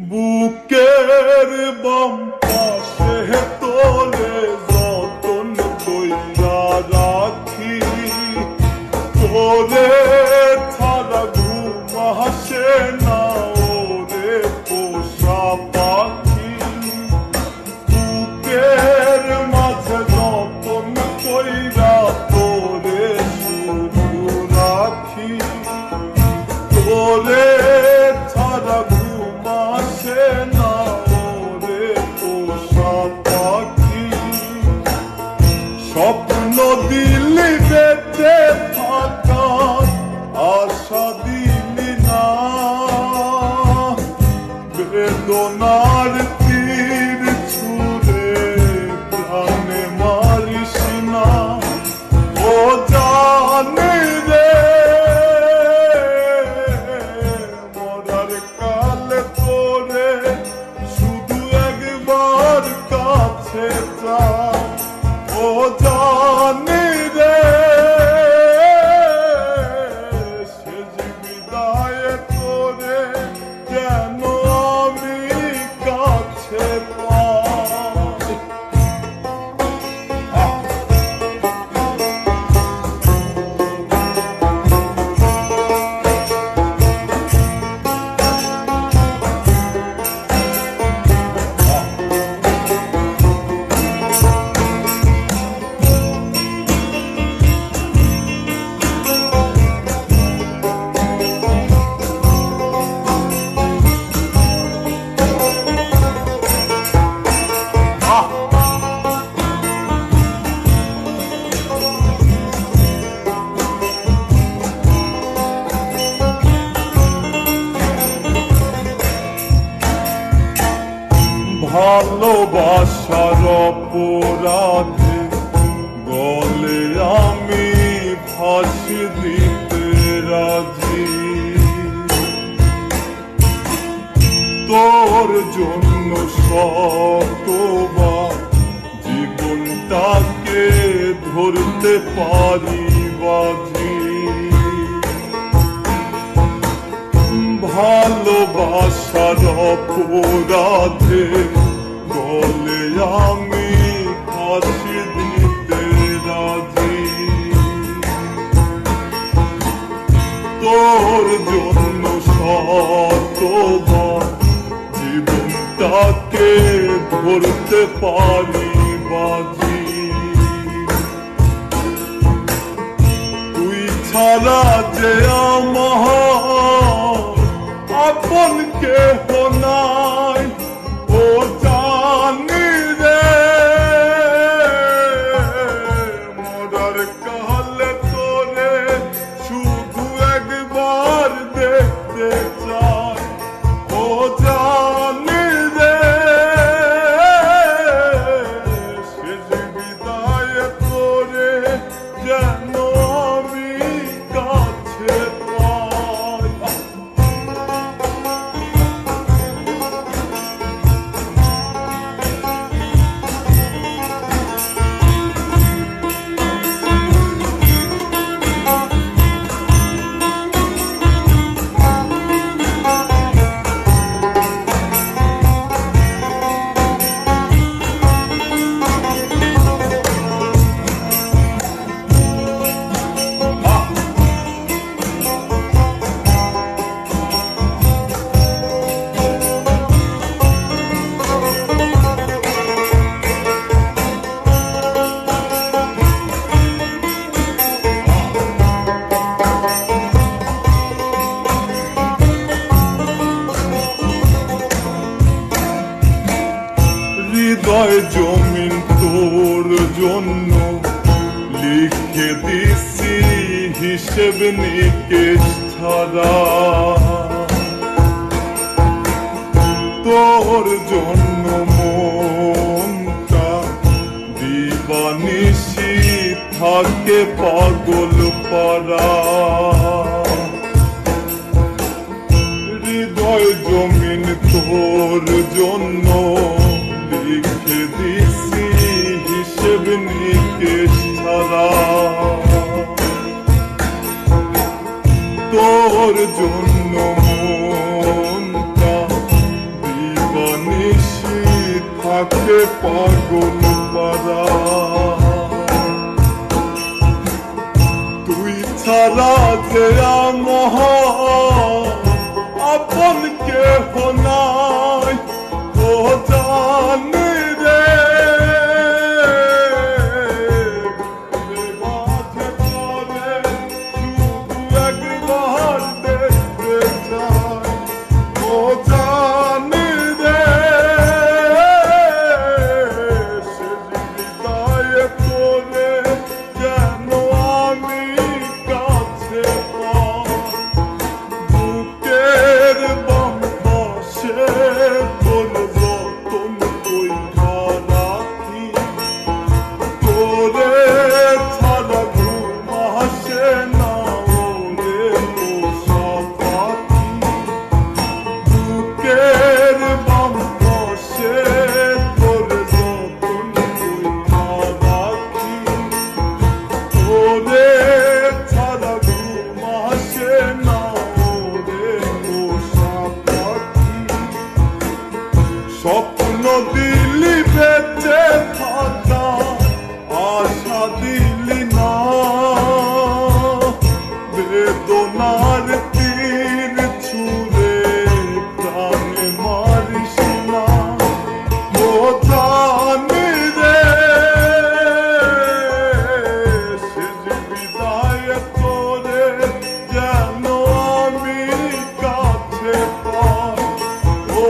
বুকের বাম পাশে তোরে যতন কইরা রাখি, তোরে ছাড়া ঘুম আসে না ওরে পোষা পাখি। বুকের মাঝে যতন কইরা তোরে শুধু রাখি, তোরে ছাড়া ঘুম আসে না ওরে পোষা পাখি। স্বপ্ন দিলি বেঁচে থাকার আশা দিলি না, বেদনার তীর ছুঁড়ে প্রাণে মারিস না। ও জানি রে মরার কালে তোরে শুধু একবার কাছে যা। ও জানি রে শেষ বিদায় তোরে যেন আমি কাছে পাই। ভালোবাসার অপরাধে গলে আমি ফাঁসি দিতে রাজি, তোর জন্য শতবার জীবনটাকে ধরতে পারি বাজি। ভালোবাসার অপরাধে গলে আমি ফাঁসি দিতে রাজি, তোর জন্য শতবার জীবনটাকে ধরতে পারি বাজি। তুই ছাড়া যে আমার আপন কেহ নাই, ও জানি রে মরার কালে তোরে শুধু একবার দেখতে চাই। ও জানি রে শেষ বিদায় তোরে যেন আমি কাছে পাই। হৃদয় জমিন তোর জন্য লিখে দিছি হিসেব নিকেশ ছাড়া, তোর জন্য মনটা দিবানিশি থাকে পাগল পারা। হৃদয় জমিন তোর জন্য লিখে দিছি হিসেব নিকেশ ছাড়া, তোর জন্য মনটা থাকে পাগল পারা। তুই ছাড়া যে আমার আপন কেহ নাই, ও জানি রে মাঝে পরে শুধু একবার দেখতে চাই, ও জানি রে সে হৃদয়ে পড়ে যেন আমি কাছে পাই। বুকের বাম পাশে তোর যতন কইরা রাখি, তোরে ছাড়া ঘুম আসে না ওরে পোষা পাখি। বুকের বাম পাশে তোর যতন কইরা রাখি, তোরে ছাড়া ঘুম আসে না ওরে পোষা পাখি। স্বপ্ন দিলি বেঁচে থাকা, আশা দিলি না, বেদনার তীর ছুঁড়ে প্রাণে মারিস না, ও জানি রে শেষ বিদায় করে যেন আমি কাছে পাই, ও